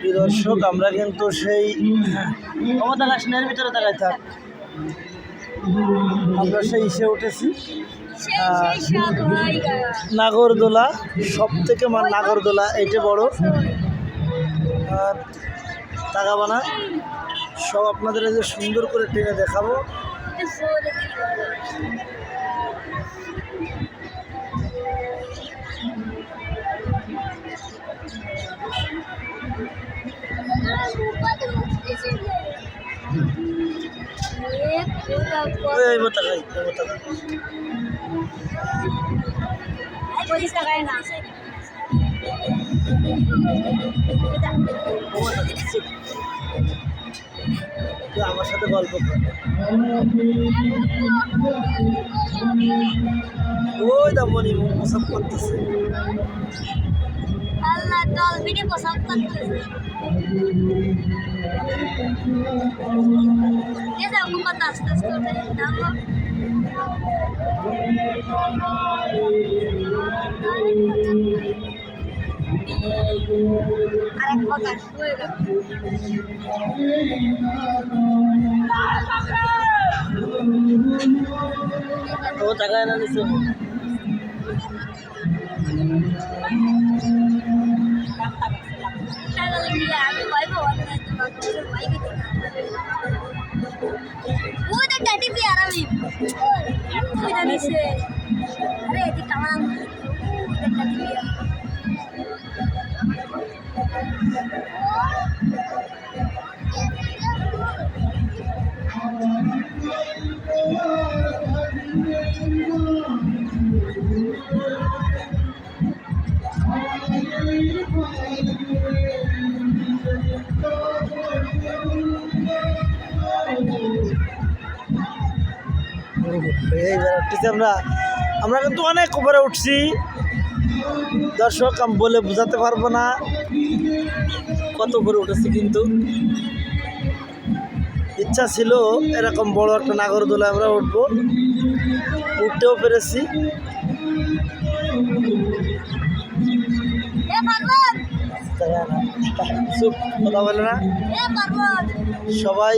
প্রিয় দর্শক, আমরা কিন্তু সেই ক্ষমতা কাশ্মীরের ভিতরে তাকাই থাক, আমরা সেই ইসে উঠেছি নাগরদোলা। সব থেকে নাগরদোলা এইটা বড়, আর তাকাবানা সব আপনাদের এই যে সুন্দর করে টেনে দেখাবো। আমার সাথে গল্প কর, ওই দা মনি প্রসাব করতেছে। আল্লাহ দল ভিডিও প্রসাব করতেছে। ये सब आपको पता वो जगह ना निसे डैडी भी आ रहा है इधर से। अरे ये कमाल डैडी भी আমরা কিন্তু অনেক উপরে উঠছি দর্শক, আমি বলে বোঝাতে পারবো না কত উপরে উঠেছি, কিন্তু ইচ্ছা ছিল এরকম বড় একটা নাগরদোলা আমরা উঠবো, উঠতেও পেরেছি। কথা বলে না সবাই,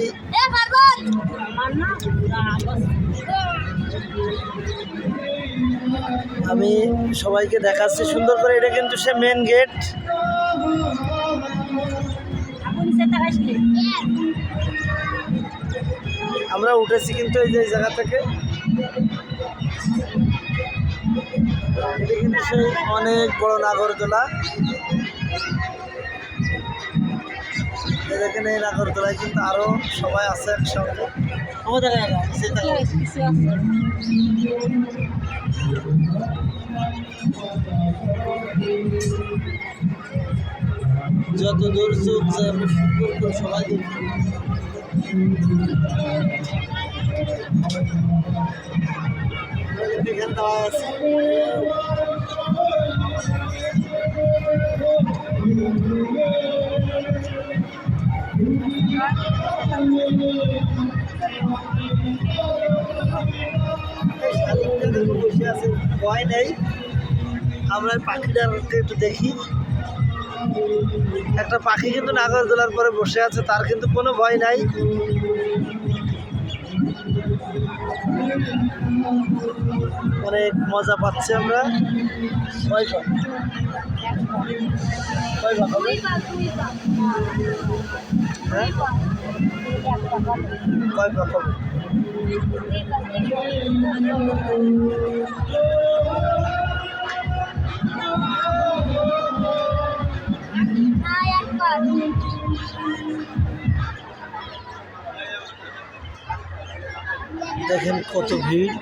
আমি সবাইকে দেখাচ্ছি সুন্দর করে। এটা কিন্তু সে মেন গেট, আমরা উঠেছি কিন্তু এই যে জায়গা থেকে। এটা কিন্তু সেই অনেক বড় নাগরদোলা। দেখেন এই নাগরদোলায় কিন্তু আরো সবাই আছে একসঙ্গে। যত দূর চোখ যায় আমরা সুন্দর করে সবাই দেখি। এখানে দেওয়া আছে বসে আছে, ভয় নেই। আমরা পাখিটাকে একটু দেখি, একটা পাখি কিন্তু নাগরদোলার পরে বসে আছে, তার কিন্তু কোনো ভয় নাই। অনেক মজা পাচ্ছি আমরা। হ্যাঁ কয় পাখি দেখেন কত ভিড়।